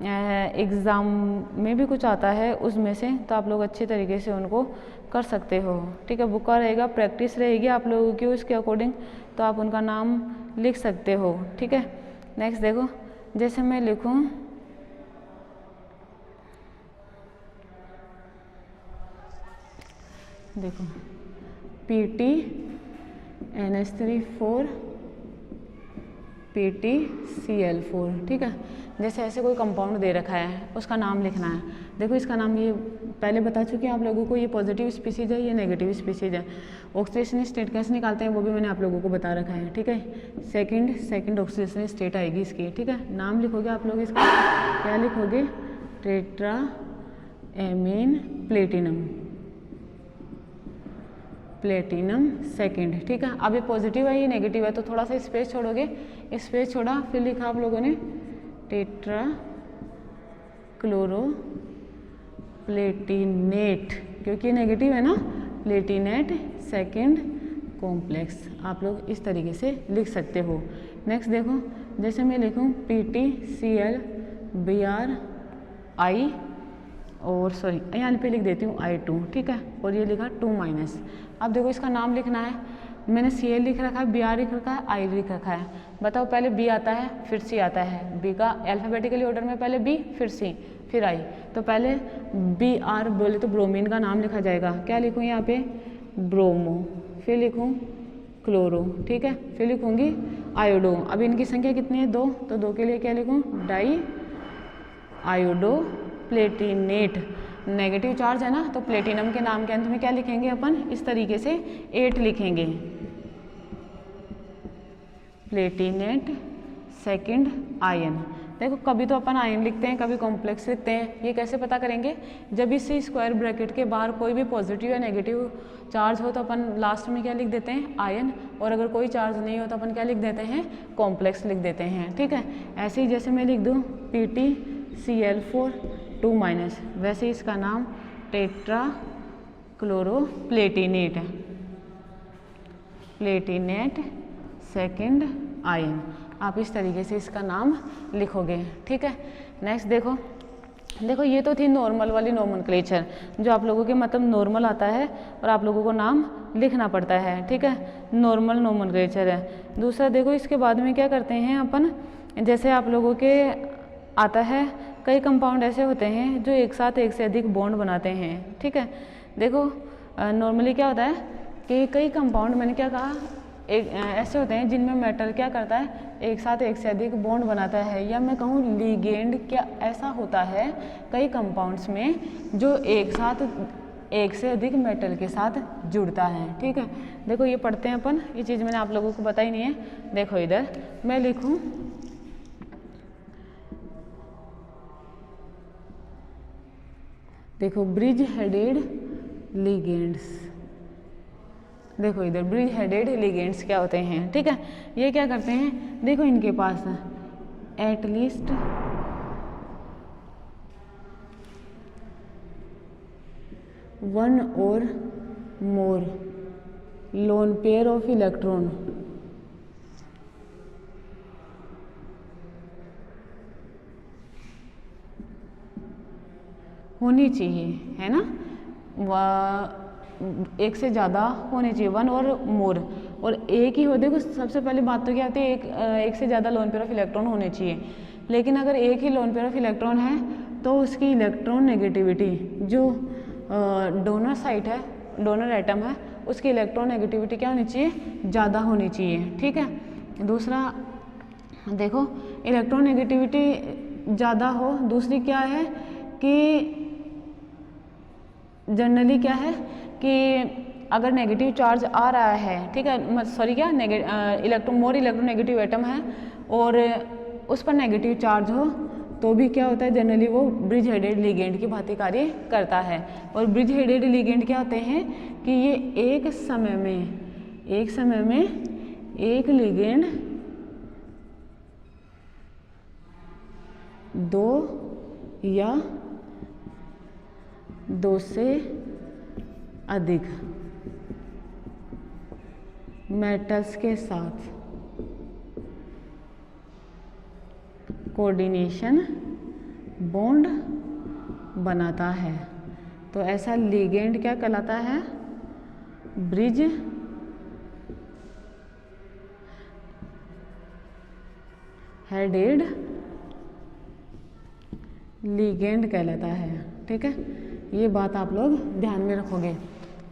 Exam में भी कुछ आता है उसमें से, तो आप लोग अच्छे तरीके से उनको कर सकते हो। ठीक है, बुक का रहेगा, प्रैक्टिस रहेगी आप लोगों की उसके अकॉर्डिंग, तो आप उनका नाम लिख सकते हो। ठीक है, नेक्स्ट देखो, जैसे मैं लिखूँ देखो PT NH3 4 PTCl4। ठीक है, जैसे ऐसे कोई कंपाउंड दे रखा है उसका नाम लिखना है। देखो इसका नाम ये पहले बता चुके हैं आप लोगों को, ये पॉजिटिव स्पीसीज है, ये नेगेटिव स्पीसीज है। ऑक्सीडेशन स्टेट कैसे निकालते हैं वो भी मैंने आप लोगों को बता रखा है। ठीक है, सेकंड ऑक्सीडेशन स्टेट आएगी इसकी। ठीक है, नाम लिखोगे आप लोग इसका, क्या लिखोगे, टेट्रा एमीन प्लेटिनम सेकंड। ठीक है, अब ये पॉजिटिव है ये नेगेटिव है, तो थोड़ा सा स्पेस छोड़ोगे, स्पेस छोड़ा, फिर लिखा आप लोगों ने टेट्रा क्लोरो प्लेटिनेट, क्योंकि नेगेटिव है ना, प्लेटिनेट सेकंड कॉम्प्लेक्स। आप लोग इस तरीके से लिख सकते हो। नेक्स्ट देखो, जैसे मैं लिखूँ PTCl और सॉरी यहाँ पे लिख देती हूँ I2। ठीक है, और ये लिखा 2-। अब देखो इसका नाम लिखना है, मैंने Cl लिख रखा है, Br लिख रखा है, I लिख रखा है। बताओ पहले B आता है फिर C आता है, B का अल्फ़ाबेटिकली ऑर्डर में पहले B फिर C फिर I, तो पहले Br बोले तो ब्रोमीन का नाम लिखा जाएगा। क्या लिखूँ यहाँ पे, ब्रोमो, फिर लिखूँ क्लोरो। ठीक है, फिर लिखूँगी आयोडो। अब इनकी संख्या कितनी है, 2, तो 2 के लिए क्या लिखूँ, di iodo platinate. Negative charge है ना, तो प्लेटिनम के नाम के अंत में क्या लिखेंगे अपन, इस तरीके से 8 लिखेंगे, प्लेटिनेट सेकंड आयन। देखो कभी तो अपन आयन लिखते हैं, कभी कॉम्प्लेक्स लिखते हैं। ये कैसे पता करेंगे, जब इस स्क्वायर ब्रैकेट के बाहर कोई भी पॉजिटिव या नेगेटिव चार्ज हो तो अपन लास्ट में क्या लिख देते हैं, आयन, और अगर कोई चार्ज नहीं हो तो अपन क्या लिख देते हैं, कॉम्प्लेक्स लिख देते हैं। ठीक है, ऐसे ही जैसे मैं लिख दूँ PTCl4 2-, वैसे ही इसका नाम tetra chloro Palatinate second ion. आप इस तरीके से इसका नाम लिखोगे। ठीक है, नेक्स्ट देखो ये तो थी नॉर्मल वाली नोमेनक्लेचर, जो आप लोगों के मतलब नॉर्मल आता है और आप लोगों को नाम लिखना पड़ता है। ठीक है, नॉर्मल नोमेनक्लेचर है। दूसरा देखो इसके बाद में क्या करते हैं अपन, जैसे आप लोगों के आता है, कई कंपाउंड ऐसे होते हैं जो एक साथ एक से अधिक बॉन्ड बनाते हैं। ठीक है, देखो नॉर्मली क्या होता है कि कई कंपाउंड, मैंने क्या कहा, ऐसे होते हैं जिनमें मेटल क्या करता है, एक साथ एक से अधिक बॉन्ड बनाता है, या मैं कहूँ लिगेंड क्या ऐसा होता है कई कंपाउंड्स में जो एक साथ एक से अधिक मेटल के साथ जुड़ता है। ठीक है, देखो ये पढ़ते हैं अपन, ये चीज़ मैंने आप लोगों को बताई नहीं है। देखो इधर मैं लिखूँ, देखो ब्रिज हेडेड लिगेंड्स। देखो इधर ब्रिज हेडेड लिगेंड्स क्या होते हैं। ठीक है, ये क्या करते हैं, देखो इनके पास एटलीस्ट वन और मोर लोन पेयर ऑफ इलेक्ट्रॉन होनी चाहिए, है ना, एक से ज़्यादा होने चाहिए, 1 और मोर, और एक ही हो। देखो सबसे पहली बात तो क्या आती है, एक से ज़्यादा लोन पेयर ऑफ इलेक्ट्रॉन होने चाहिए। लेकिन अगर एक ही लोन पेयर ऑफ इलेक्ट्रॉन है तो उसकी इलेक्ट्रॉन नेगेटिविटी, जो डोनर साइट है, डोनर एटम है, उसकी इलेक्ट्रॉन नेगेटिविटी क्या होनी चाहिए, ज़्यादा होनी चाहिए। ठीक है, दूसरा देखो इलेक्ट्रॉन नेगेटिविटी ज़्यादा हो। दूसरी क्या है कि जनरली क्या है कि अगर नेगेटिव चार्ज आ रहा है, ठीक है, सॉरी क्या, मोर इलेक्ट्रोनेगेटिव एटम है और उस पर नेगेटिव चार्ज हो, तो भी क्या होता है, जनरली वो ब्रिज हेडेड लिगेंड की भांति कार्य करता है। और ब्रिज हेडेड लिगेंड क्या होते हैं कि ये एक समय में एक लिगेंड दो या दो से अधिक मेटल्स के साथ कोऑर्डिनेशन बॉन्ड बनाता है। तो ऐसा लिगेंड क्या कहलाता है? ब्रिज हेडेड लिगेंड कहलाता है। ठीक है, ये बात आप लोग ध्यान में रखोगे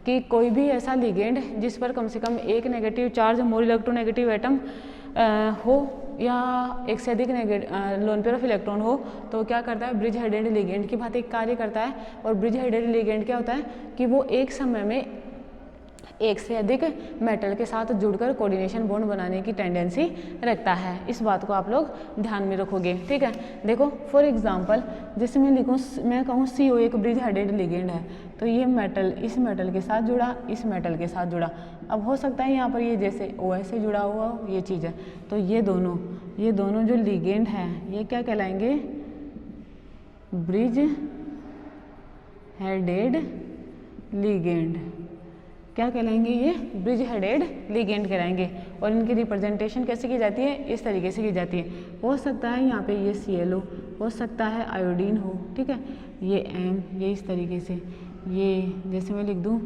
कि कोई भी ऐसा लिगेंड जिस पर कम से कम एक negative charge more electronegative atom हो या एक से अधिक लोन पेयर ऑफ इलेक्ट्रॉन हो, तो क्या करता है? ब्रिज हेडेड लिगेंड की भांति कार्य करता है। और ब्रिज हेडेड लिगेंड क्या होता है कि वो एक समय में एक से अधिक मेटल के साथ जुड़कर कोऑर्डिनेशन बॉन्ड बनाने की टेंडेंसी रखता है। इस बात को आप लोग ध्यान में रखोगे। ठीक है, देखो फॉर एग्जांपल जैसे मैं कहूँ CO एक ब्रिज हेडेड लिगेंड है, तो ये मेटल इस मेटल के साथ जुड़ा, इस मेटल के साथ जुड़ा। अब हो सकता है यहाँ पर ये जैसे OH से जुड़ा हुआ हो ये चीज़ है, तो ये दोनों जो लिगेंड हैं ये क्या कहलाएंगे? Bridge headed ligand. क्या कहलाएंगे? ये ब्रिज हेडेड लिगेंड कहलाएंगे। और इनकी रिप्रेजेंटेशन कैसे की जाती है? इस तरीके से की जाती है। हो सकता है यहाँ पे ये ClO, हो सकता है आयोडीन हो। ठीक है, ये M, ये इस तरीके से, ये जैसे मैं लिख दूँ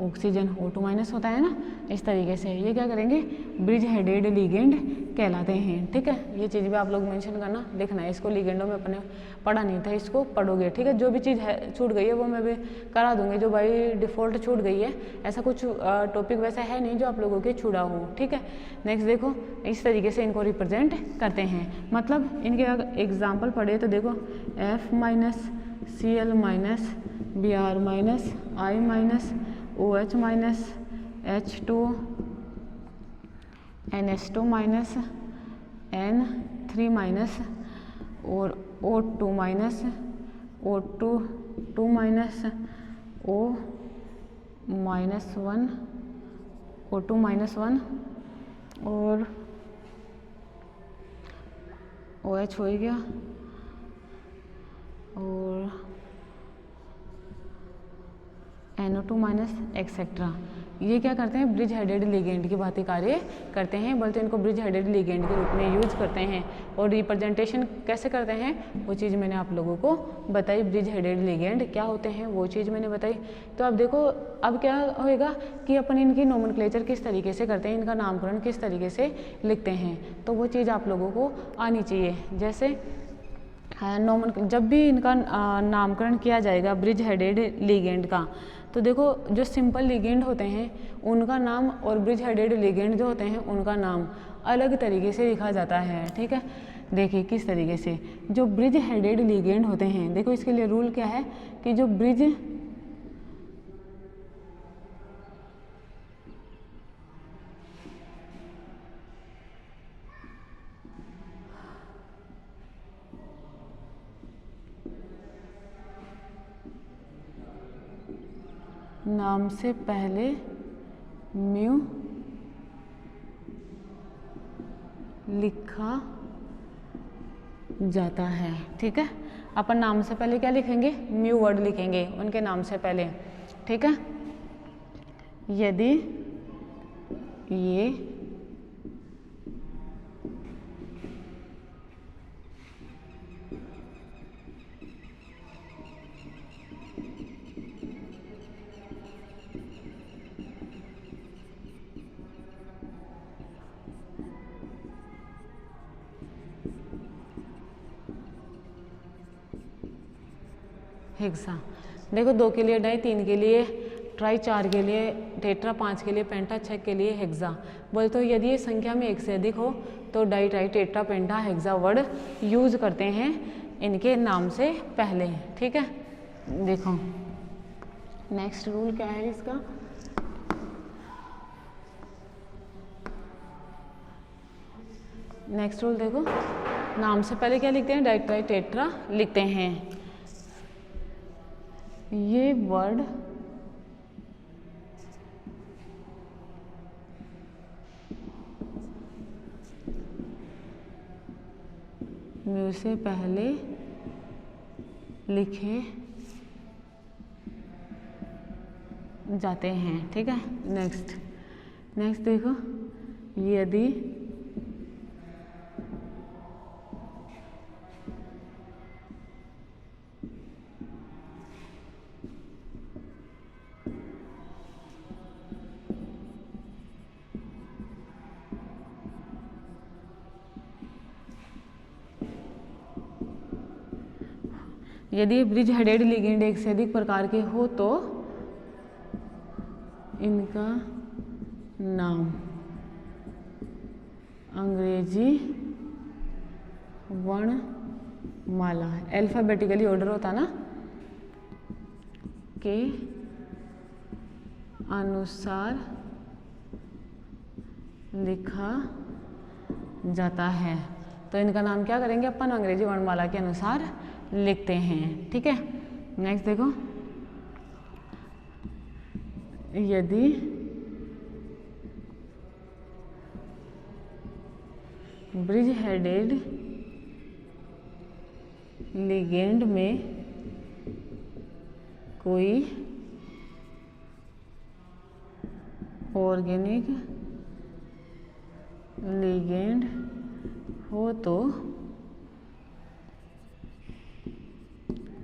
ऑक्सीजन O2- होता है ना, इस तरीके से ये क्या करेंगे? ब्रिज हेडेड लिगेंड कहलाते हैं। ठीक है, ये चीज़ भी आप लोग मेंशन करना, लिखना है। इसको लिगेंडों में अपने पढ़ा नहीं था, इसको पढ़ोगे। ठीक है, जो भी चीज़ है छूट गई है वो मैं भी करा दूंगी, जो बाई डिफ़ॉल्ट छूट गई है। ऐसा कुछ टॉपिक वैसा है नहीं जो आप लोगों के छूड़ा हो। ठीक है, नेक्स्ट देखो इस तरीके से इनको रिप्रेजेंट करते हैं। मतलब इनके अगर एग्जाम्पल पढ़े तो देखो F- Cl- Br- I- OH- H2 NH2- N3- और O2- O2 O-1 O2- और OH हो ही गया, और NO2- एक्सेट्रा। ये क्या करते हैं? ब्रिज हेडेड लिगेंड की भांति कार्य करते हैं, बोलते हैं इनको ब्रिज हेडेड लिगेंड के रूप में यूज करते हैं। और रिप्रेजेंटेशन कैसे करते हैं वो चीज़ मैंने आप लोगों को बताई। ब्रिज हेडेड लिगेंड क्या होते हैं वो चीज़ मैंने बताई। तो अब देखो अब क्या होएगा कि अपन इनकी नोमेनक्लेचर किस तरीके से करते हैं, इनका नामकरण किस तरीके से लिखते हैं, तो वो चीज़ आप लोगों को आनी चाहिए। जैसे जब भी इनका नामकरण किया जाएगा ब्रिज हेडेड लिगेंड का, तो देखो जो सिंपल लिगेंड होते हैं उनका नाम और ब्रिज हेडेड लिगेंड जो होते हैं उनका नाम अलग तरीके से लिखा जाता है। ठीक है, देखिए किस तरीके से। जो ब्रिज हेडेड लिगेंड होते हैं, देखो इसके लिए रूल क्या है कि जो ब्रिज नाम से पहले म्यू लिखा जाता है। ठीक है, अपन नाम से पहले क्या लिखेंगे? म्यू वर्ड लिखेंगे उनके नाम से पहले। ठीक है, यदि ये हेक्सा, देखो 2 के लिए डाई, 3 के लिए ट्राई, 4 के लिए टेट्रा, 5 के लिए पेंटा, 6 के लिए हेक्सा। बोले तो यदि ये संख्या में 1 से अधिक हो तो डाई, ट्राई, टेट्रा, पेंटा, हेक्सा वर्ड यूज करते हैं इनके नाम से पहले। ठीक है, देखो नेक्स्ट रूल क्या है इसका? नेक्स्ट रूल देखो, नाम से पहले क्या लिखते हैं? डाई, ट्राई, टेट्रा लिखते हैं। ये वर्ड म्यू से पहले लिखे जाते हैं। ठीक है, नेक्स्ट देखो, यदि यदि ब्रिज हेडेड लिगेंड एक से अधिक प्रकार के हो तो इनका नाम अंग्रेजी वर्णमाला अल्फाबेटिकली ऑर्डर होता ना के अनुसार लिखा जाता है। तो इनका नाम क्या करेंगे अपन अंग्रेजी वर्णमाला के अनुसार लिखते हैं। ठीक है, नेक्स्ट देखो, यदि ब्रिज हेडेड लिगेंड में कोई ऑर्गेनिक लिगेंड हो तो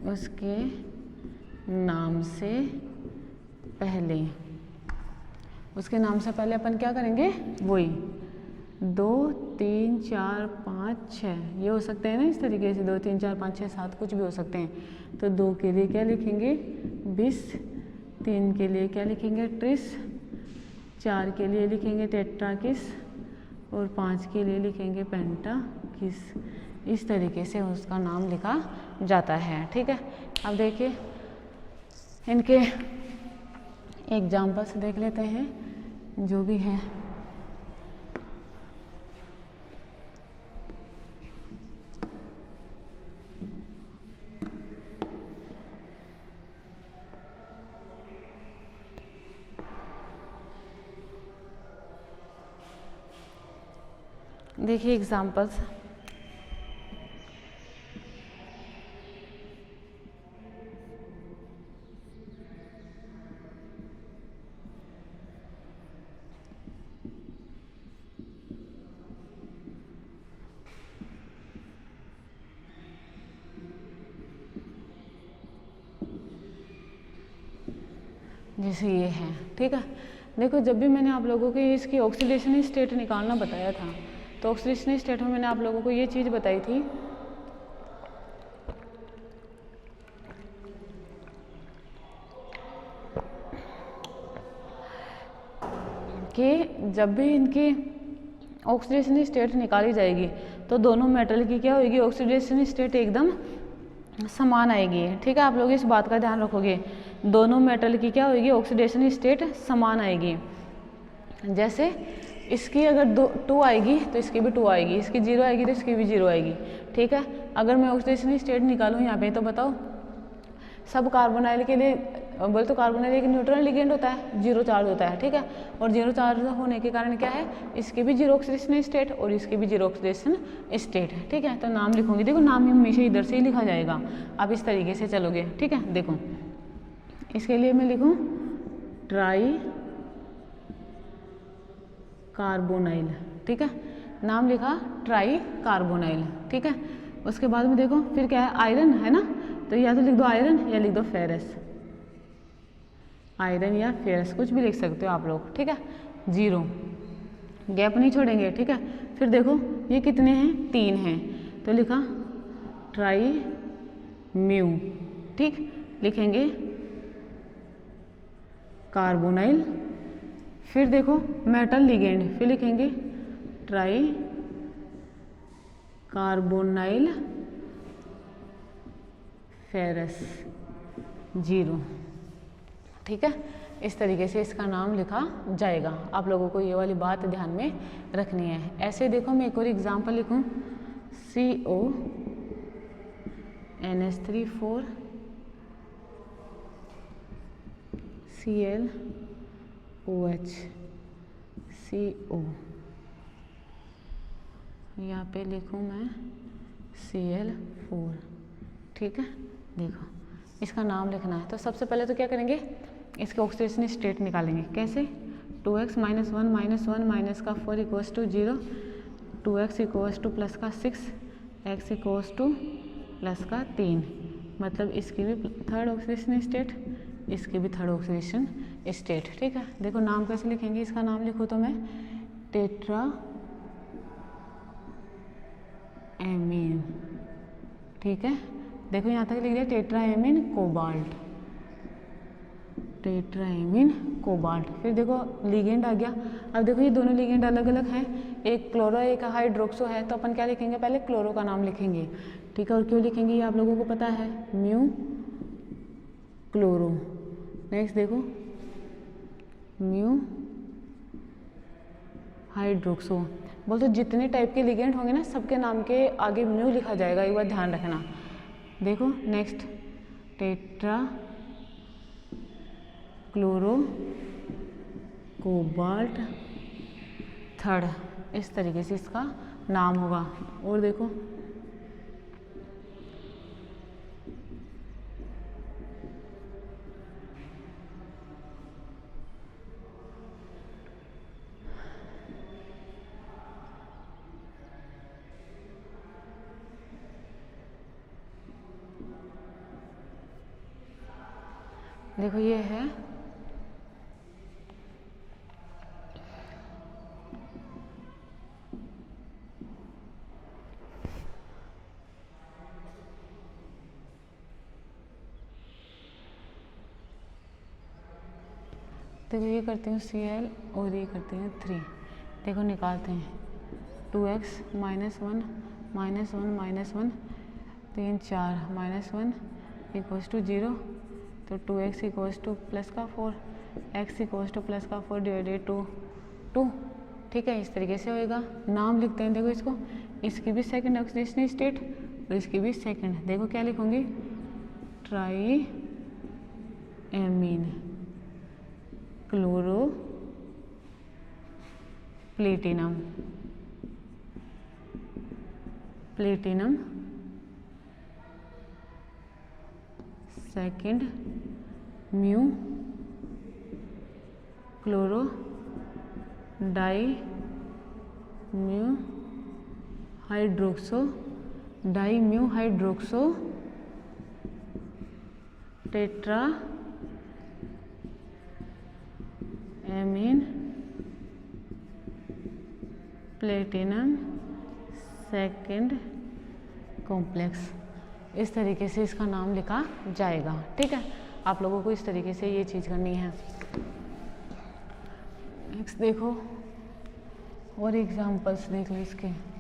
उसके नाम से पहले अपन क्या करेंगे, वही 2 3 4 5 6 ये हो सकते हैं ना, इस तरीके से 2 3 4 5 6 7 कुछ भी हो सकते हैं। तो 2 के लिए क्या लिखेंगे बिस, 3 के लिए क्या लिखेंगे ट्रिस, 4 के लिए लिखेंगे टेट्राकिस और 5 के लिए लिखेंगे पेंटाकिस। इस तरीके से उसका नाम लिखा जाता है। ठीक है, अब देखिए इनके एग्जाम्पल्स देख लेते हैं जो भी है। देखिए एग्जाम्पल्स, जैसे ये है। ठीक है, देखो जब भी मैंने आप लोगों को इसकी ऑक्सीडेशन स्टेट निकालना बताया था, तो ऑक्सीडेशन स्टेट में मैंने आप लोगों को ये चीज़ बताई थी कि जब भी इनकी ऑक्सीडेशन स्टेट निकाली जाएगी तो दोनों मेटल की क्या होगी, ऑक्सीडेशन स्टेट एकदम समान आएगी। ठीक है, आप लोग इस बात का ध्यान रखोगे, दोनों मेटल की क्या होगी, ऑक्सीडेशन स्टेट समान आएगी। जैसे इसकी अगर 2 आएगी तो इसकी भी 2 आएगी, इसकी 0 आएगी तो इसकी भी 0 आएगी। ठीक है, अगर मैं ऑक्सीडेशन स्टेट निकालूँ यहाँ पे तो बताओ, सब कार्बोनाइल के लिए बोले तो कार्बोनाइल एक न्यूट्रल लिगेंड होता है, 0 चार्ज होता है। ठीक है, और 0 चार्ज होने के कारण क्या है, इसके भी 0 ऑक्सीडेशन स्टेट और इसके भी 0 ऑक्सीडेशन स्टेट है। ठीक है, तो नाम लिखूंगी, देखो नाम हमेशा इधर से ही लिखा जाएगा, आप इस तरीके से चलोगे। ठीक है, देखो इसके लिए मैं लिखूं ट्राई कार्बोनाइल। ठीक है, नाम लिखा ट्राई कार्बोनाइल। ठीक है, उसके बाद में देखो फिर क्या है, आयरन है ना, तो या तो लिख दो आयरन या लिख दो फेरस, आयरन या फेरस कुछ भी लिख सकते हो आप लोग। ठीक है, 0 गैप नहीं छोड़ेंगे। ठीक है, फिर देखो ये कितने हैं, 3 हैं, तो लिखा ट्राई म्यू। ठीक, लिखेंगे कार्बोनाइल, फिर देखो मेटल लिगेंड, फिर लिखेंगे ट्राई कार्बोनाइल फेरस 0। ठीक है, इस तरीके से इसका नाम लिखा जाएगा। आप लोगों को ये वाली बात ध्यान में रखनी है। ऐसे देखो मैं एक और एग्जांपल लिखूं, CO NH3 Cl OH CO, यहाँ पे लिखूँ मैं Cl4। ठीक है, देखो इसका नाम लिखना है, तो सबसे पहले तो क्या करेंगे, इसके ऑक्सीडेशन स्टेट निकालेंगे। कैसे, 2x - 1 - 1 माइनस का 4 equals to 0, 2x equals to plus का 6, x इक्वल्स टू प्लस का 3, मतलब इसकी भी थर्ड ऑक्सीडेशन स्टेट, इसकी भी थर्ड ऑक्सीडेशन स्टेट। ठीक है, देखो नाम कैसे लिखेंगे, इसका नाम लिखो तो मैं टेट्रा एमीन। ठीक है, देखो यहाँ तक लिख दिया टेट्राएमीन कोबाल्ट, टेट्राएमीन कोबाल्ट। फिर देखो लिगेंड आ गया। अब देखो ये दोनों लिगेंड अलग अलग हैं, एक क्लोरो एक हाइड्रोक्सो है, तो अपन क्या लिखेंगे, पहले क्लोरो का नाम लिखेंगे, ठीक है। और क्यों लिखेंगे ये आप लोगों को पता है, म्यू क्लोरो। नेक्स्ट देखो म्यू हाइड्रोक्सो। बोलते जितने टाइप के लिगेंड होंगे ना, सबके नाम के आगे म्यू लिखा जाएगा, एक बार ध्यान रखना। देखो next tetra chloro cobalt third, इस तरीके से इसका नाम होगा। और देखो देखो ये है देखो ये करते हैं Cl और ये करते हैं 3। देखो निकालते हैं 2x -1 -1 3 4 -1 इक्वल्स टू 0, तो 2x इक्वल्स टू प्लस का 4, x इक्वल्स टू प्लस का 4 डिवाइडेड 2। ठीक है, इस तरीके से होएगा। नाम लिखते हैं, देखो इसको, इसकी भी सेकंड ऑक्सीडेशन स्टेट और इसकी भी सेकंड। देखो क्या लिखूंगी, tri ammine chloro platinum, platinum second mu chloro di mu hydroxo, di mu hydroxo tetra ammine platinum second complex. इस तरीके से इसका नाम लिखा जाएगा। ठीक है, आप लोगों को इस तरीके से ये चीज़ करनी है। नेक्स्ट देखो और एग्जांपल्स देख लो इसके।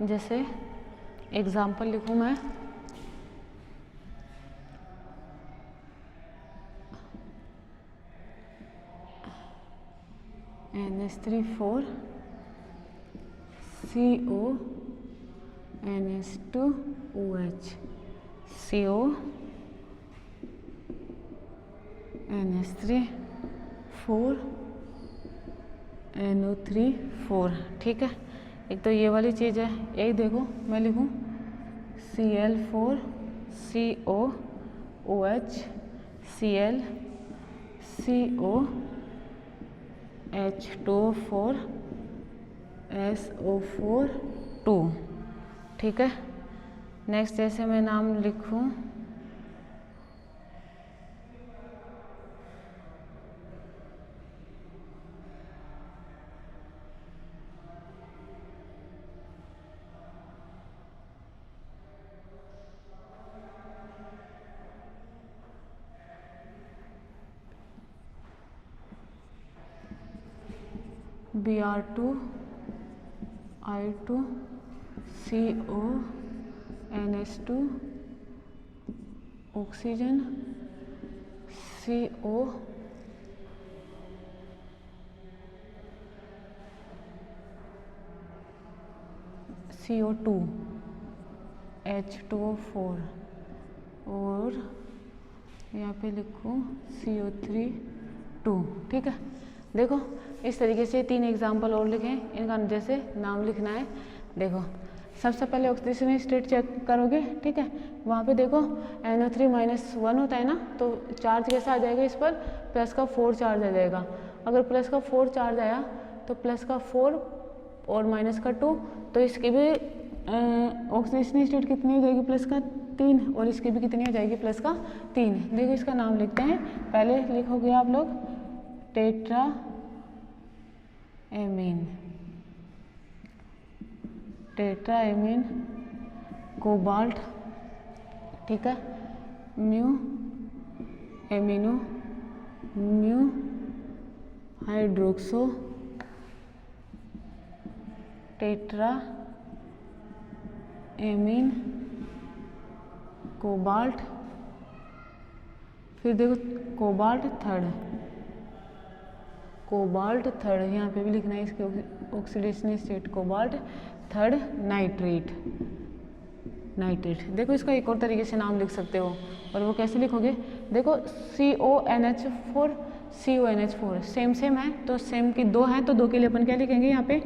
जैसे एग्जाम्पल लिखूं मैं, NH3 CO NH2OH, CO NH3 NO3 ठीक है। एक तो ये वाली चीज़ है, एक देखो मैं लिखूं Cl4 COOH Cl CO H2O4 SO4 2। ठीक है, नेक्स्ट जैसे मैं नाम लिखूं Br2 I2 CO NH2 oxygen CO CO2 H2O4 और यहाँ पे लिखूँ CO3 2। ठीक है, देखो इस तरीके से 3 एग्जाम्पल और लिखें, इनका जैसे नाम लिखना है। देखो सबसे पहले ऑक्सीडेशन स्टेट चेक करोगे, ठीक है। वहाँ पे देखो NO3-1 होता है ना, तो चार्ज कैसा आ जाएगा इस पर, प्लस का 4 चार्ज आ जाएगा। अगर प्लस का 4 चार्ज आया तो प्लस का 4 और माइनस का 2, तो इसकी भी ऑक्सीडेशन स्टेट कितनी हो जाएगी, प्लस का 3, और इसकी भी कितनी हो जाएगी, प्लस का 3। देखो इसका नाम लिखते हैं, पहले लिखोगे आप लोग tetra amine, tetra ammine cobalt, ठीक है, mu amino mu hydroxo tetra ammine cobalt, फिर देखो कोबाल्ट थर्ड, कोबाल्ट थर्ड, यहाँ पे भी लिखना है इसके oxidation state, cobalt third nitrate, nitrate. देखो इसका एक और तरीके से नाम लिख सकते हो, और वो कैसे लिखोगे, देखो CONH4 CONH4 सेम सेम है, तो सेम की 2 हैं, तो 2 के लिए अपन क्या लिखेंगे यहाँ पे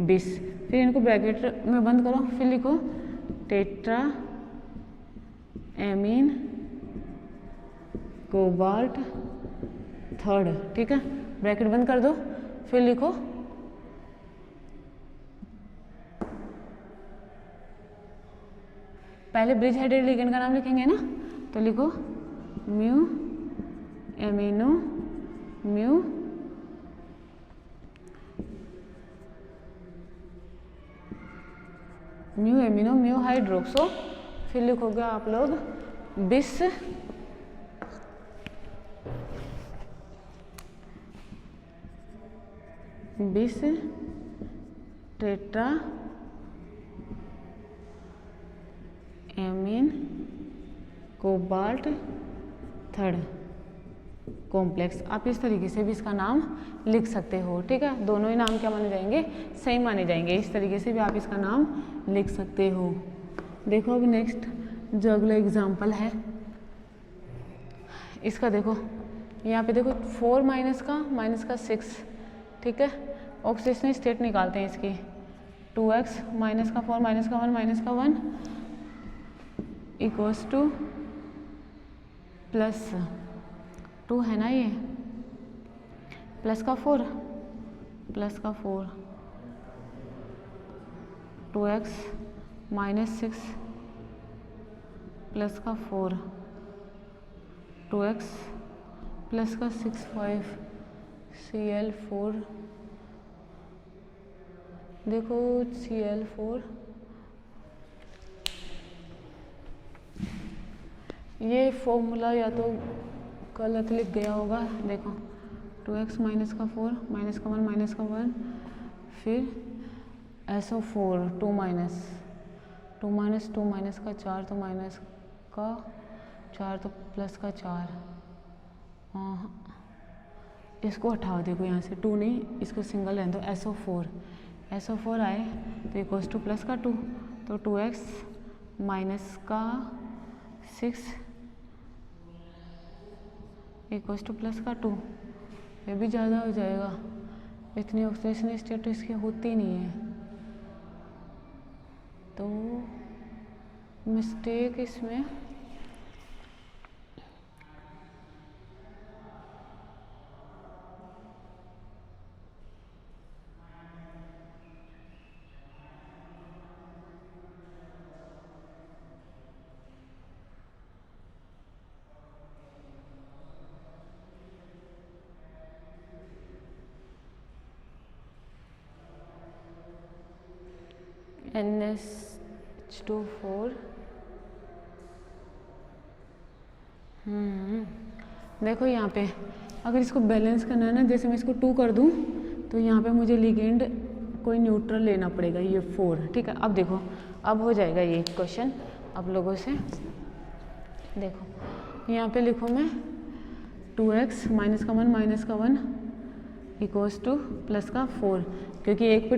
20, फिर इनको ब्रैकेट में बंद करो, फिर लिखो टेट्रा एमीन कोबाल्ट थर्ड, ठीक है, ब्रैकेट बंद कर दो, फिर लिखो पहले ब्रिज हेडेड लिगेंड का नाम लिखेंगे ना, तो लिखो mu amino mu mu amino mu hydroxo, फिर लिखोगे आप लोग बिस बिस tetra ammine cobalt third complex. आप इस तरीके से भी इसका नाम लिख सकते हो, ठीक है, दोनों ही नाम क्या माने जाएंगे, सही माने जाएंगे, इस तरीके से भी आप इसका नाम लिख सकते हो। देखो अब नेक्स्ट जो अगला एग्जाम्पल है इसका, देखो यहाँ पे देखो 4 माइनस का 6, ठीक है, ऑक्सीडेशन स्टेट निकालते हैं इसकी, 2x माइनस का 4 माइनस का 1 इक्वल्स टू प्लस 2 है ना, ये प्लस का 4 2x माइनस 6 प्लस का 4 2x प्लस का 6 5 Cl4, देखो Cl4 ये फॉर्मूला या तो गलत लिख गया होगा, देखो 2x माइनस का 4 माइनस का 1 फिर SO4 2 माइनस का 4 तो माइनस का 4 तो प्लस का 4, हाँ इसको हटाओ, देखो यहाँ से 2 नहीं, इसको सिंगल रहने दो, SO4 आए तो इक्वल्स टू प्लस का 2, तो 2x माइनस का 6 इक्वल्स टू प्लस का 2, ये भी ज़्यादा हो जाएगा, इतनी ऑक्सीडेशन स्टेट तो इसकी होती नहीं है, तो मिस्टेक इसमें NH2 देखो यहाँ पे अगर इसको बैलेंस करना है ना, जैसे मैं इसको 2 कर दूँ तो यहाँ पे मुझे लिगेंड कोई न्यूट्रल लेना पड़ेगा, ये 4, ठीक है। अब देखो अब हो जाएगा ये क्वेश्चन आप लोगों से, देखो यहाँ पे लिखो मैं 2x माइनस का 1 इक्वल्स टू प्लस का 4, क्योंकि एक पे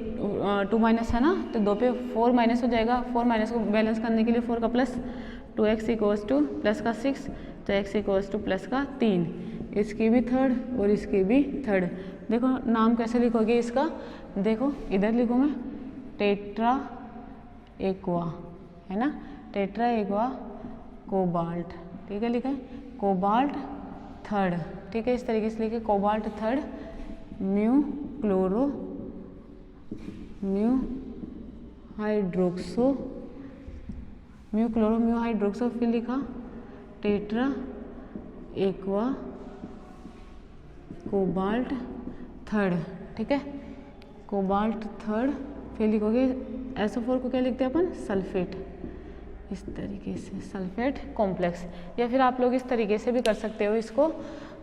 2 माइनस है ना, तो 2 पे 4 माइनस हो जाएगा, 4 माइनस को बैलेंस करने के लिए 4 का plus, 2x equals to plus का 6 तो x इक्वल्स टू प्लस का 3, इसकी भी थर्ड और इसकी भी थर्ड। देखो नाम कैसे लिखोगे इसका, देखो इधर लिखो मैं टेट्रा एक्वा, है ना, टेट्रा एक्वा कोबाल्ट, ठीक है, लिखा है कोबाल्ट थर्ड, ठीक है, इस तरीके से लिखे cobalt third mu chloro mu hydroxo, mu chloro mu hydroxo, फिर लिखा टेट्रा एक्वा कोबाल्ट थर्ड, ठीक है, कोबाल्ट थर्ड। फिर लिखोगे SO4 को क्या लिखते हैं अपन, सल्फेट, इस तरीके से सल्फेट कॉम्प्लेक्स। या फिर आप लोग इस तरीके से भी कर सकते हो इसको,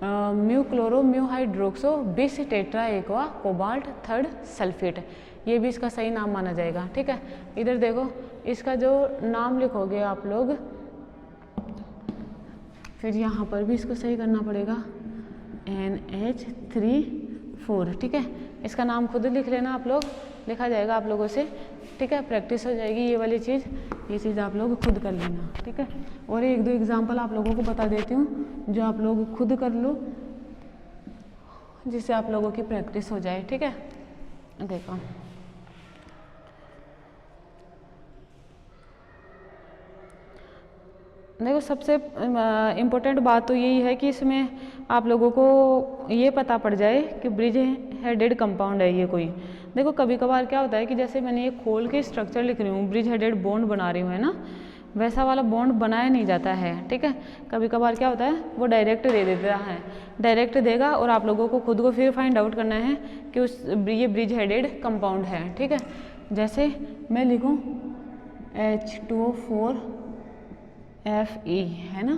म्यू क्लोरो म्यू हाइड्रोक्सो बिस tetra aqua cobalt third sulphate, ये भी इसका सही नाम माना जाएगा, ठीक है। इधर देखो इसका जो नाम लिखोगे आप लोग, फिर यहाँ पर भी इसको सही करना पड़ेगा, NH3 ठीक है। इसका नाम खुद लिख लेना आप लोग, लिखा जाएगा आप लोगों से, ठीक है, प्रैक्टिस हो जाएगी ये वाली चीज़, ये चीज़ आप लोग खुद कर लेना, ठीक है। और एक दो एग्जांपल आप लोगों को बता देती हूँ जो आप लोग खुद कर लो, जिससे आप लोगों की प्रैक्टिस हो जाए, ठीक है। देखो देखो सबसे इम्पोर्टेंट बात तो यही है कि इसमें आप लोगों को ये पता पड़ जाए कि ब्रिज हेडेड कंपाउंड है ये कोई। देखो कभी कभार क्या होता है कि जैसे मैंने ये खोल के स्ट्रक्चर लिख रही हूँ, ब्रिज हेडेड बॉन्ड बना रही हूँ, है ना, वैसा वाला बॉन्ड बनाया नहीं जाता है, ठीक है। कभी कभार क्या होता है वो डायरेक्ट दे देता है, डायरेक्ट देगा और आप लोगों को खुद को फिर फाइंड आउट करना है कि ये ब्रिज हेडेड कंपाउंड है, ठीक है। जैसे मैं लिखूँ H2O4 Fe है ना,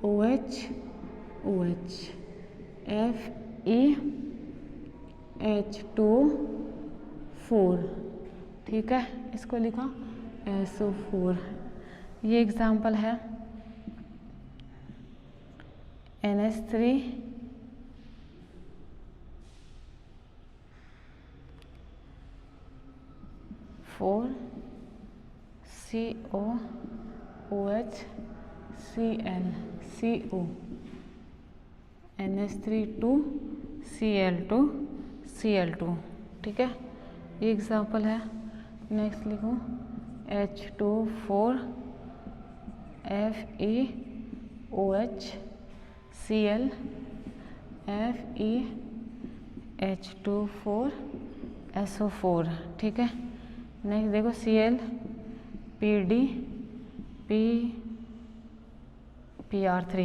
OH Fe H2O4, ठीक है, इसको लिखा SO4। ये एग्जाम्पल है NH3 4 CO OH Cl CO NH3 2 Cl2 Cl2, ठीक है, ये एग्जाम्पल है। नेक्स्ट लिखूँ H2O4 FeOH Cl FeH2O4 SO4, ठीक है। नेक्स्ट देखो Cl PD PR3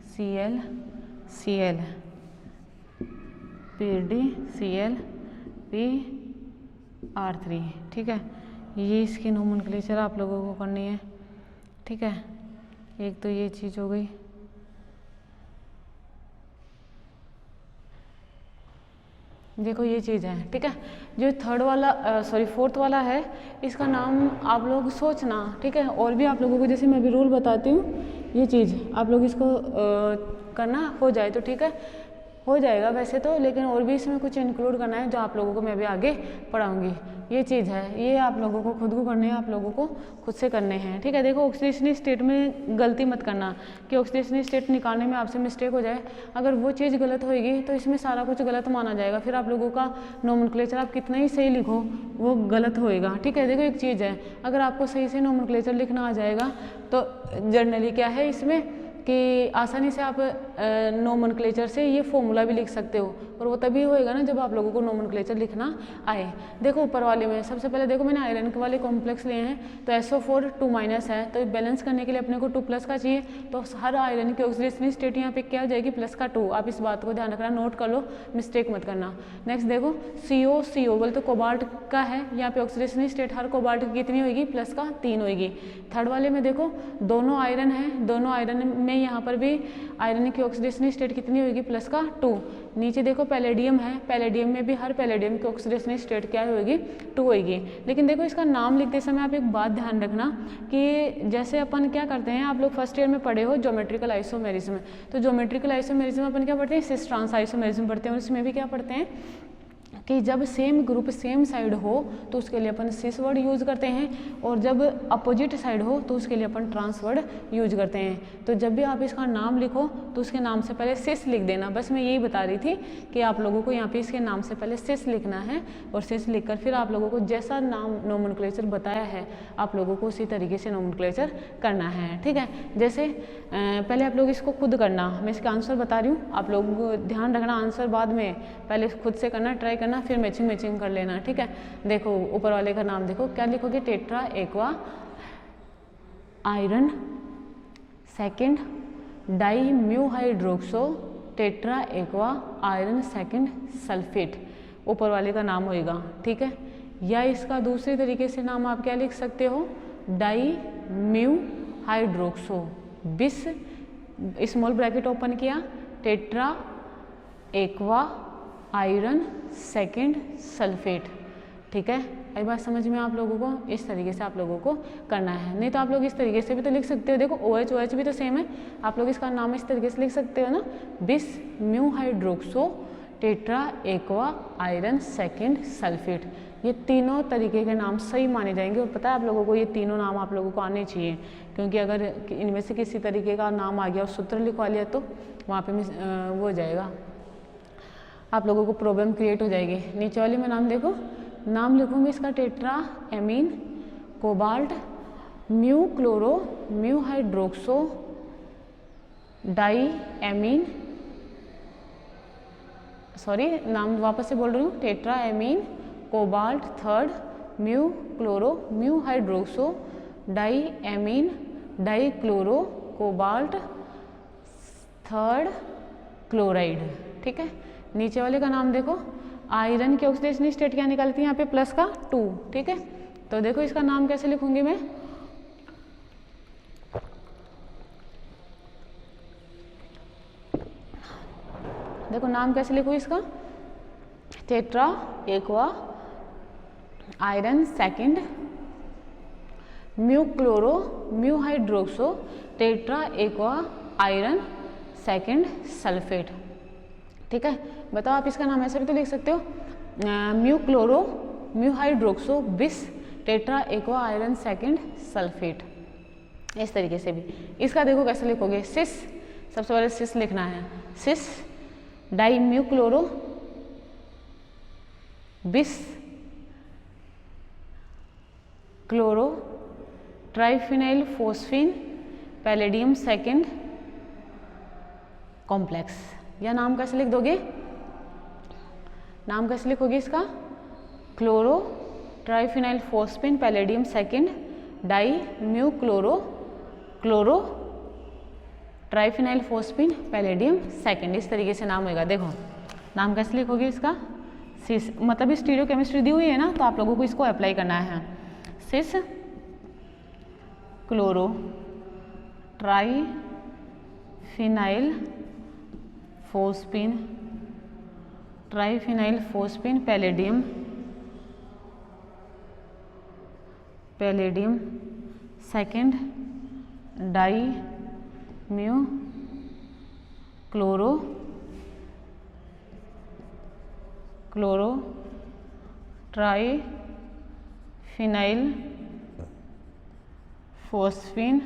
Cl PD Cl PR3, ठीक है। ये इसकी नोमेनक्लेचर आप लोगों को करनी है, ठीक है। एक तो ये चीज़ हो गई। देखो ये चीज़ है, ठीक है। जो थर्ड वाला फोर्थ वाला है, इसका नाम आप लोग सोचना, ठीक है। और भी आप लोगों को जैसे मैं अभी रूल बताती हूँ, ये चीज़ आप लोग इसको करना हो जाए तो ठीक है, हो जाएगा वैसे तो, लेकिन और भी इसमें कुछ इंक्लूड करना है जो आप लोगों को मैं अभी आगे पढ़ाऊंगी। ये चीज़ है, ये आप लोगों को खुद को करने हैं, आप लोगों को खुद से करने हैं, ठीक है। देखो ऑक्सीडेशनल स्टेट में गलती मत करना कि ऑक्सीडेशनल स्टेट निकालने में आपसे मिस्टेक हो जाए। अगर वो चीज़ गलत होएगी तो इसमें सारा कुछ गलत माना जाएगा, फिर आप लोगों का नोमेनक्लेचर आप कितना ही सही लिखो वो गलत होएगा, ठीक है। देखो एक चीज़ है, अगर आपको सही से नोमेनक्लेचर लिखना आ जाएगा तो जनरली क्या है इसमें कि आसानी से आप नोमेनक्लेचर से ये फॉर्मूला भी लिख सकते हो, और वो तभी होएगा ना जब आप लोगों को नोमेनक्लेचर लिखना आए। देखो ऊपर वाले में सबसे पहले देखो मैंने आयरन के वाले कॉम्प्लेक्स लिए हैं, तो SO4 2- है, तो बैलेंस करने के लिए अपने को 2+ का चाहिए, तो हर आयरन की ऑक्सीडेशनल स्टेट यहाँ पे क्या हो जाएगी, +2। आप इस बात को ध्यान रखना, नोट कर लो, मिस्टेक मत करना। नेक्स्ट देखो CO बोल तो कोबाल्ट का है, यहाँ पे ऑक्सीडेशनल स्टेट हर कोबाल्ट की कितनी होगी, +3 होगी। थर्ड वाले में देखो दोनों आयरन है, दोनों आयरन में यहाँ पर भी आयरन की ऑक्सीडेशनल स्टेट कितनी होगी, +2। नीचे देखो पैलेडियम है, पैलेडियम में भी हर पैलेडियम की ऑक्सीडेशनल स्टेट क्या होगी, 2 होगी। लेकिन देखो इसका नाम लिखते समय आप एक बात ध्यान रखना कि जैसे अपन क्या करते हैं, आप लोग फर्स्ट ईयर में पढ़े हो ज्योमेट्रिकल आइसोमेरिज्म, तो ज्योमेट्रिकल आइसोमेरिज्म अपन क्या पढ़ते हैं, सिस ट्रांस आइसोमेरिज्म पढ़ते हैं, और इसमें भी क्या पढ़ते हैं कि जब सेम ग्रुप सेम साइड हो तो उसके लिए अपन सिस वर्ड यूज़ करते हैं, और जब अपोजिट साइड हो तो उसके लिए अपन ट्रांस वर्ड यूज करते हैं। तो जब भी आप इसका नाम लिखो तो उसके नाम से पहले सिस लिख देना। बस मैं यही बता रही थी कि आप लोगों को यहाँ पे इसके नाम से पहले सिस लिखना है, और सिस लिखकर फिर आप लोगों को जैसा नाम नोमेनक्लेचर बताया है आप लोगों को उसी तरीके से नोमेनक्लेचर करना है, ठीक है। जैसे पहले आप लोग इसको खुद करना, मैं इसका आंसर बता रही हूँ, आप लोग ध्यान रखना, आंसर बाद में, पहले खुद से करना, ट्राई करना, लेना, फिर मैचिंग कर लेना, ठीक है। देखो ऊपर वाले का नाम देखो, क्या लिखोगे, tetra aqua iron second di mu hydroxo tetra aqua iron second sulphate, ऊपर वाले का नाम होएगा, ठीक है। या इसका दूसरे तरीके से नाम आप क्या लिख सकते हो, डाई म्यू हाइड्रोक्सो बिस, स्मॉल ब्रैकेट ओपन किया, tetra aqua iron second sulphate, ठीक है। आई बात समझ में आप लोगों को, इस तरीके से आप लोगों को करना है। नहीं तो आप लोग इस तरीके से भी तो लिख सकते हो, देखो OH भी तो सेम है, आप लोग इसका नाम इस तरीके से लिख सकते हो ना, bis mu hydroxo tetra aqua iron second sulphate. ये तीनों तरीके के नाम सही माने जाएंगे, और पता है आप लोगों को ये तीनों नाम आप लोगों को आने चाहिए, क्योंकि अगर इनमें से किसी तरीके का नाम आ गया और सूत्र लिखवा लिया तो वहाँ पे वो हो जाएगा, आप लोगों को प्रॉब्लम क्रिएट हो जाएगी। नीचे वाले में नाम देखो, नाम लिखूंगी इसका tetra ammine cobalt mu chloro mu hydroxo di ammine, sorry नाम वापस से बोल रही हूँ, tetra ammine cobalt third mu chloro mu hydroxo di ammine di chloro cobalt third chloride, ठीक है। नीचे वाले का नाम देखो, आयरन की ऑक्सीडेशन स्टेट क्या निकालती है यहाँ पे, प्लस का 2, ठीक है। तो देखो इसका नाम कैसे लिखूंगी मैं, देखो नाम कैसे लिखूँ इसका, tetra aqua iron second mu chloro mu hydroxo tetra aqua iron second sulphate, ठीक है। बताओ आप इसका नाम ऐसे भी तो लिख सकते हो, म्यू क्लोरो म्यू हाइड्रोक्सो बिस tetra aqua iron second sulphate, इस तरीके से भी। इसका देखो कैसे लिखोगे, सिस, सबसे पहले सिस लिखना है, cis di mu chloro bis chloro triphenyl phosphine palladium second complex. या नाम कैसे लिख दोगे, नाम कैसे लिखोगे इसका, chloro triphenyl phosphine palladium second di mu chloro chloro triphenyl phosphine palladium second, इस तरीके से नाम होगा। देखो नाम कैसे लिखोगे इसका, सिस, मतलब स्टीरियो केमिस्ट्री दी हुई है ना, तो आप लोगों को इसको अप्लाई करना है, cis chloro triphenyl phosphine triphenyl phosphine palladium palladium second di mu chloro chloro triphenyl phosphine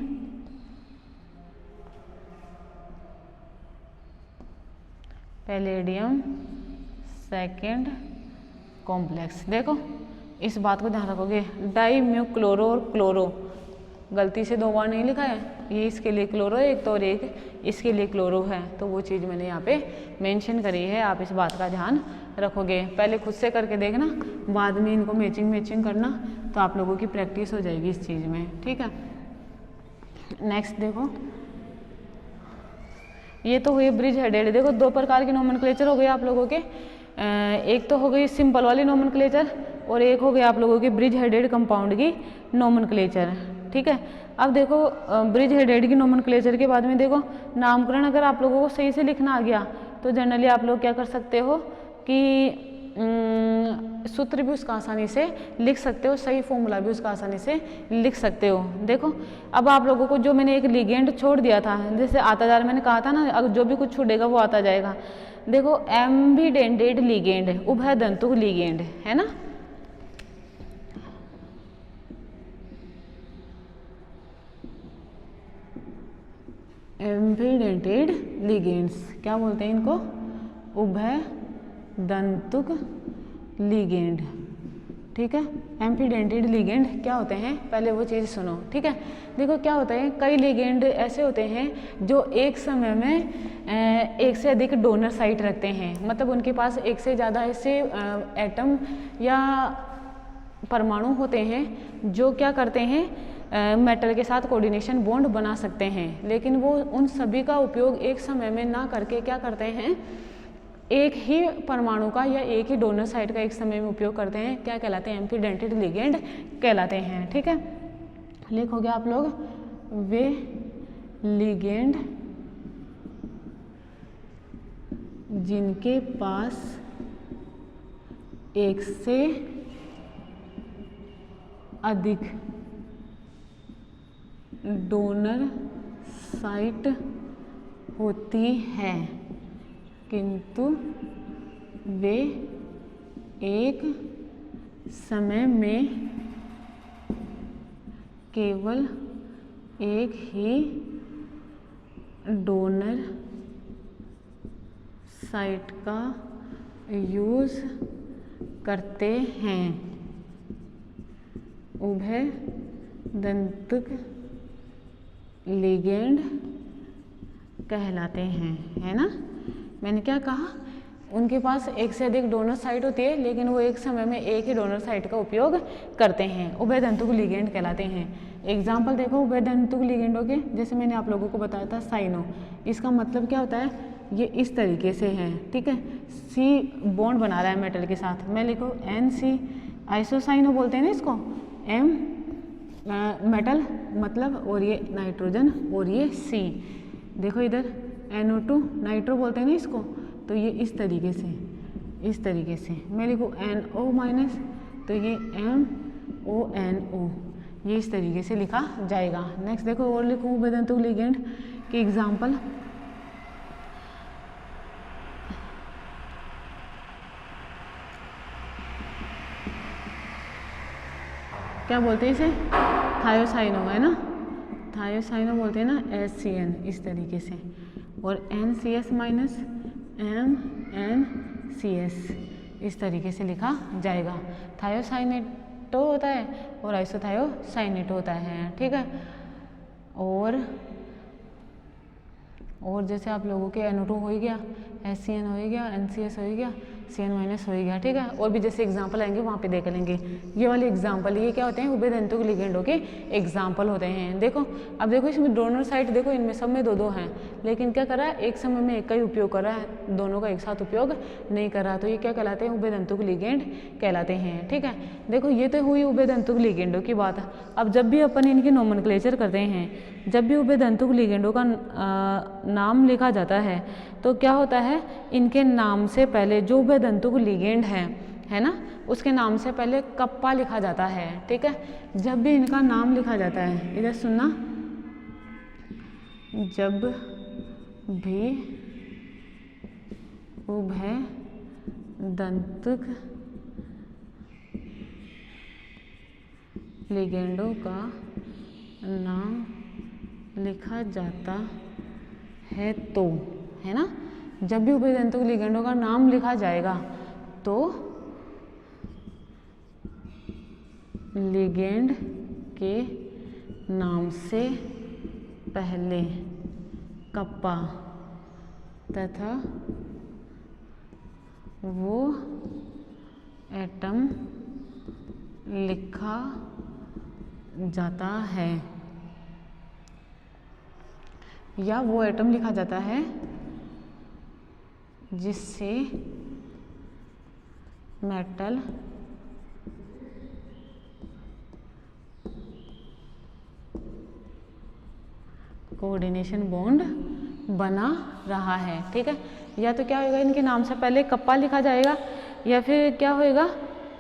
palladium second complex. देखो इस बात को ध्यान रखोगे, डाई म्यू क्लोरो और क्लोरो गलती से 2 बार नहीं लिखा है, ये इसके लिए क्लोरो है एक तो, और एक इसके लिए क्लोरो है, तो वो चीज़ मैंने यहाँ पे मेंशन करी है, आप इस बात का ध्यान रखोगे। पहले खुद से करके देखना, बाद में इनको मैचिंग करना, तो आप लोगों की प्रैक्टिस हो जाएगी इस चीज़ में, ठीक है। नेक्स्ट देखो, ये तो हुई ब्रिज हेडेड। देखो 2 प्रकार के नोमेनक्लेचर हो गए आप लोगों के, एक तो हो गई सिंपल वाली नोमेनक्लेचर और एक हो गया आप लोगों की ब्रिज हेडेड कंपाउंड की नोमेनक्लेचर, ठीक है। अब देखो ब्रिज हेडेड की नोमेनक्लेचर के बाद में देखो नामकरण अगर आप लोगों को सही से लिखना आ गया तो जनरली आप लोग क्या कर सकते हो कि सूत्र भी उसका आसानी से लिख सकते हो, सही फॉर्मूला भी उसका आसानी से लिख सकते हो। देखो अब आप लोगों को जो मैंने एक लिगेंड छोड़ दिया था, जैसे आता जा रहा, मैंने कहा था ना अब जो भी कुछ छूटेगा वो आता जाएगा। देखो एम्बिडेंटेड लिगेंड, उभय दंतुक लिगेंड है ना, एम्बिडेंटेड लिगेंड्स क्या बोलते हैं इनको, उभय दंतुक लिगेंड, ठीक है। एम्फीडेंटेड लिगेंड क्या होते हैं, पहले वो चीज़ सुनो, ठीक है। देखो क्या होता है, कई लिगेंड ऐसे होते हैं जो एक समय में एक से अधिक डोनर साइट रखते हैं, मतलब उनके पास एक से ज़्यादा ऐसे एटम या परमाणु होते हैं जो क्या करते हैं, मेटल के साथ कोऑर्डिनेशन बॉन्ड बना सकते हैं, लेकिन वो उन सभी का उपयोग एक समय में ना करके क्या करते हैं, एक ही परमाणु का या एक ही डोनर साइट का एक समय में उपयोग करते हैं, क्या कहलाते हैं, एम्फीडेंटेड लिगेंड कहलाते हैं, ठीक है। लिखोगे आप लोग, वे लिगेंड जिनके पास एक से अधिक डोनर साइट होती है, किंतु वे एक समय में केवल एक ही डोनर साइट का यूज़ करते हैं, उभय दंतक लिगेंड कहलाते हैं, है ना। मैंने क्या कहा, उनके पास एक से अधिक डोनर साइट होती है, लेकिन वो एक समय में एक ही डोनर साइट का उपयोग करते हैं, उभयदंतुक लिगेंड कहलाते हैं। एग्जाम्पल देखो उभयदंतुक लिगेंडों के, जैसे मैंने आप लोगों को बताया था साइनो, इसका मतलब क्या होता है, ये इस तरीके से है, ठीक है। सी बॉन्ड बना रहा है मेटल के साथ, मैं लिखो NC, आइसोसाइनो बोलते हैं ना इसको, M मेटल मतलब, और ये नाइट्रोजन और ये C, देखो इधर NO2 नाइट्रो बोलते हैं ना इसको, तो ये इस तरीके से मैं लिखूँ NO माइनस, तो ये MONO, ये इस तरीके से लिखा जाएगा। नेक्स्ट देखो और लिखूँ उभयदंतुक लिगेंड के एग्जाम्पल, क्या बोलते हैं इसे, थायोसाइनो, है ना, थायोसाइनो बोलते हैं ना, HCN इस तरीके से, और NCS माइनस MnCS इस तरीके से लिखा जाएगा। थायोसाइनेटो होता है और आइसोथायोसाइनेटो होता है, ठीक है। और जैसे आप लोगों के NO2 हो ही गया, HCN हो ही गया, NCS हो ही गया, CN माइनस हो ही गया, ठीक है। और भी जैसे एग्जाम्पल आएंगे वहाँ पे देख लेंगे। ये वाले एग्जाम्पल, ये क्या होते हैं, उभयदंतुक लिगेंडों के एग्जाम्पल होते हैं। देखो अब देखो इसमें डोनर साइट, देखो इनमें सब में दो दो हैं, लेकिन क्या कर रहा है, एक समय में एक का ही उपयोग कर रहा है, दोनों का एक साथ उपयोग नहीं कर रहा, तो ये क्या कहलाते हैं, उभयदंतुक लिगेंड कहलाते हैं, ठीक है। देखो ये तो हुई उभयदंतुक लिगेंडों की बात। अब जब भी अपन इनकी नोमेनक्लेचर करते हैं, जब भी उभयदंतुक लिगेंडों का नाम लिखा जाता है, तो क्या होता है, इनके नाम से पहले जो उभयदंतुक लिगेंड है ना, उसके नाम से पहले कप्पा लिखा जाता है, ठीक है। जब भी इनका नाम लिखा जाता है, इधर सुनना, जब भी उभयदंतुक लिगेंडों का नाम लिखा जाता है तो, है ना, जब भी उभयदंतुक लिगेंडों का नाम लिखा जाएगा तो लिगेंड के नाम से पहले कप्पा तथा वो एटम लिखा जाता है, या वो एटम लिखा जाता है जिससे मेटल कोऑर्डिनेशन बॉन्ड बना रहा है, ठीक है। या तो क्या होगा, इनके नाम से पहले कप्पा लिखा जाएगा, या फिर क्या होएगा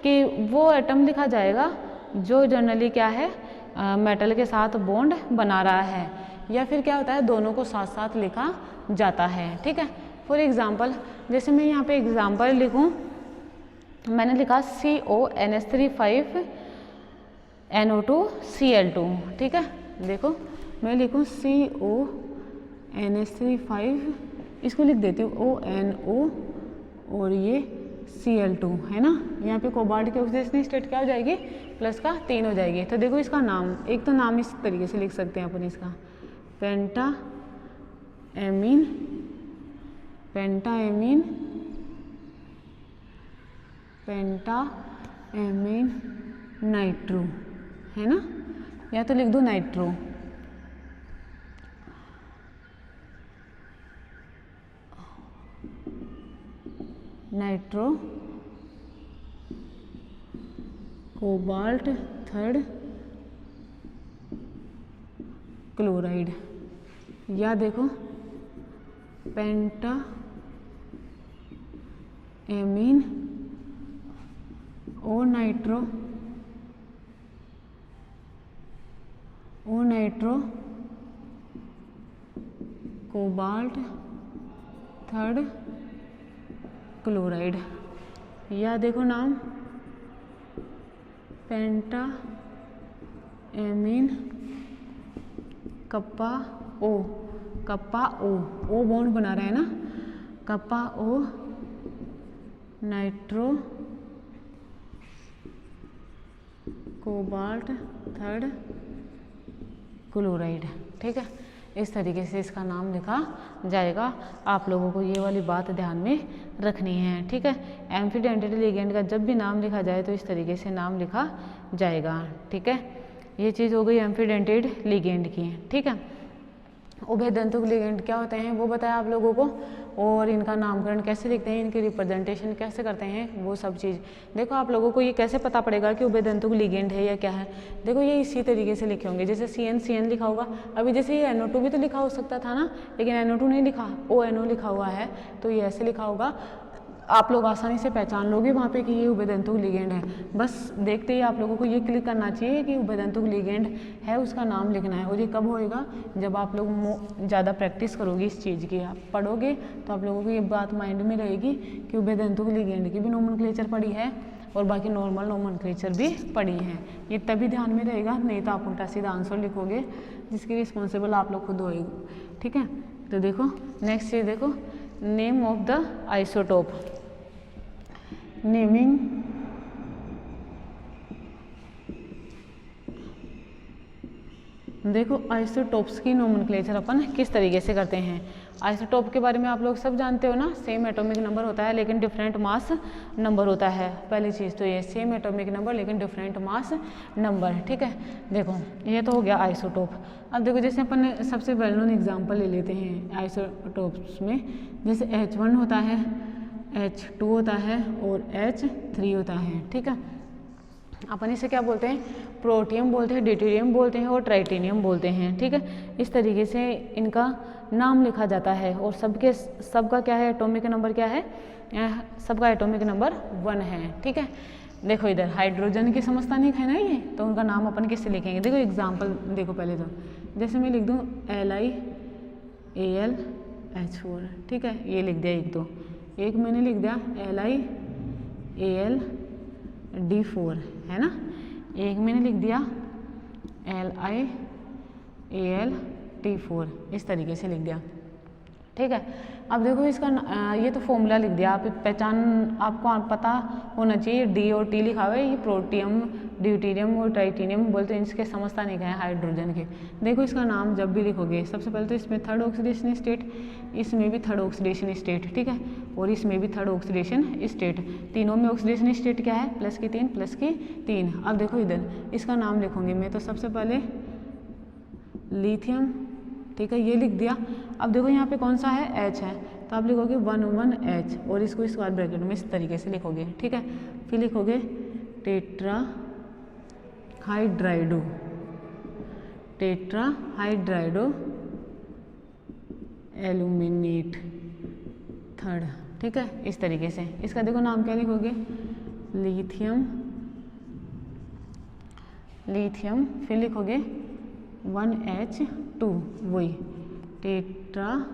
कि वो एटम लिखा जाएगा जो जनरली क्या है, मेटल के साथ बॉन्ड बना रहा है, या फिर क्या होता है, दोनों को साथ साथ लिखा जाता है, ठीक है। फॉर एग्जाम्पल, जैसे मैं यहाँ पे एग्जाम्पल लिखूँ, मैंने लिखा CONH3 5NO2Cl2, ठीक है। देखो मैं लिखूँ CONH3 5, इसको लिख देती हूँ ONO, और ये Cl2 है ना। यहाँ पे कोबाल्ट की ऑक्सीडेशन स्टेट क्या हो जाएगी, प्लस का 3 हो जाएगी। तो देखो इसका नाम, एक तो नाम इस तरीके से लिख सकते हैं अपन इसका, पेंटा एमीन, पेंटा एमीन, पेंटा एमीन नाइट्रो है ना, या तो लिख दो nitro. Nitro cobalt third chloride, या देखो पेंटा एमीन और नाइट्रो कोबाल्ट थर्ड क्लोराइड, या देखो नाम पेंटा एमीन कप्पा ओ, कप्पा ओ बॉन्ड बना रहा है ना, कप्पा ओ नाइट्रो कोबाल्ट थर्ड क्लोराइड। ठीक है, इस तरीके से इसका नाम लिखा जाएगा। आप लोगों को ये वाली बात ध्यान में रखनी है। ठीक है, एम्फीडेंटेड लिगेंड का जब भी नाम लिखा जाए तो इस तरीके से नाम लिखा जाएगा। ठीक है, ये चीज़ हो गई एम्फीडेंटेड लिगेंड की। ठीक है, उभयदंतुक लिगेंड क्या होते हैं वो बताया आप लोगों को, और इनका नामकरण कैसे लिखते हैं, इनकी रिप्रेजेंटेशन कैसे करते हैं, वो सब चीज़ देखो। आप लोगों को ये कैसे पता पड़ेगा कि उभयदंतुक लिगेंड है या क्या है, देखो ये इसी तरीके से लिखे होंगे, जैसे CN लिखा होगा। अभी जैसे ये NO2 भी तो लिखा हो सकता था ना, लेकिन NO2 नहीं लिखा, ONO लिखा हुआ है, तो ये ऐसे लिखा होगा। आप लोग आसानी से पहचान लोगे वहाँ पे कि ये उभयदंतुक लिगेंड है। बस देखते ही आप लोगों को ये क्लिक करना चाहिए कि उभयदंतुक लिगेंड है, उसका नाम लिखना है। और ये कब होएगा, जब आप लोग ज़्यादा प्रैक्टिस करोगे इस चीज़ की, आप पढ़ोगे तो आप लोगों को ये बात माइंड में रहेगी कि उभयदंतुक लिगेंड की भी नोमेनक्लेचर पढ़ी है और बाकी नॉर्मल नोमेनक्लेचर भी पढ़ी है। ये तभी ध्यान में रहेगा, नहीं तो आप उल्टा सीधा आंसर लिखोगे जिसकी रिस्पॉन्सिबल आप लोग खुद होएगी। ठीक है, तो देखो नेक्स्ट चीज़ देखो, name of the isotope. Naming देखो आइसोटोप्स की नोमेनक्लेचर अपन किस तरीके से करते हैं। आइसोटोप के बारे में आप लोग सब जानते हो ना, सेम एटॉमिक नंबर होता है लेकिन डिफरेंट मास नंबर होता है। पहली चीज़ तो ये सेम एटॉमिक नंबर लेकिन डिफरेंट मास नंबर। ठीक है, देखो ये तो हो गया आइसोटोप। अब देखो जैसे अपन सबसे वेल नोन एग्जाम्पल ले लेते हैं आइसोटोप्स में, जैसे H1 होता है, H2 होता है और H3 होता है। ठीक है, अपन इसे क्या बोलते हैं, प्रोटियम बोलते हैं, ड्यूटेरियम बोलते हैं और ट्राइटेनियम बोलते हैं। ठीक है, इस तरीके से इनका नाम लिखा जाता है। और सबका क्या है, एटॉमिक नंबर क्या है, सबका एटॉमिक नंबर 1 है। ठीक है, देखो इधर हाइड्रोजन की समझता नहीं है ना ये, तो उनका नाम अपन किससे लिखेंगे। देखो एग्जाम्पल देखो, पहले तो जैसे मैं लिख दूँ LiAlH4। ठीक है, ये लिख दिया एक मैंने लिख दिया LiAlD4 है ना, एक मैंने लिख दिया LiAlT4, इस तरीके से लिख दिया। ठीक है, अब देखो इसका ये तो फॉर्मूला लिख दिया, आप पहचान आपको पता होना चाहिए। D और T लिखा हुआ है, ये प्रोटियम, ड्यूटेरियम और ट्राइटेनियम बोलते हैं, इसके समझता नहीं है हाइड्रोजन के। देखो इसका नाम जब भी लिखोगे, सबसे पहले तो इसमें थर्ड ऑक्सीडेशन स्टेट, इसमें भी थर्ड ऑक्सीडेशन स्टेट। ठीक है, और इसमें भी थर्ड ऑक्सीडेशन स्टेट, तीनों में ऑक्सीडेशन स्टेट क्या है, प्लस की 3 प्लस की 3। अब देखो इधर इसका नाम लिखूंगी मैं, तो सबसे पहले लिथियम। ठीक है, ये लिख दिया। अब देखो यहाँ पे कौन सा है, H है, तो आप लिखोगे 1 H और इसको स्क्वायर ब्रैकेट में इस तरीके से लिखोगे। ठीक है, फिर लिखोगे टेट्रा हाइड्राइडो एल्यूमिनेट थर्ड। ठीक है, इस तरीके से इसका देखो नाम क्या लिखोगे, लिथियम फिर लिखोगे 1H2, वही टेट्रा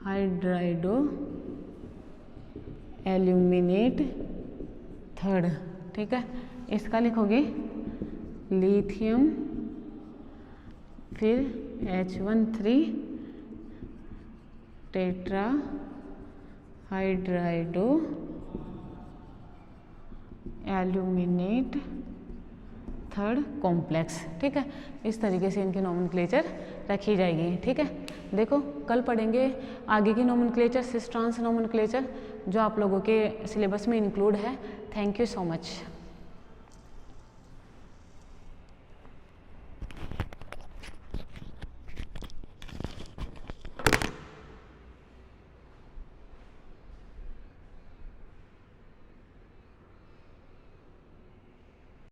हाइड्राइडो एल्यूमिनेट थर्ड। ठीक है, इसका लिखोगे लिथियम फिर H13 tetra hydrido aluminate third complex. ठीक है, इस तरीके से इनकी नोमेनक्लेचर रखी जाएगी। ठीक है, देखो कल पढ़ेंगे आगे की नोमेनक्लेचर, सिस ट्रांस नोमेनक्लेचर, जो आप लोगों के सिलेबस में इंक्लूड है। Thank you so much.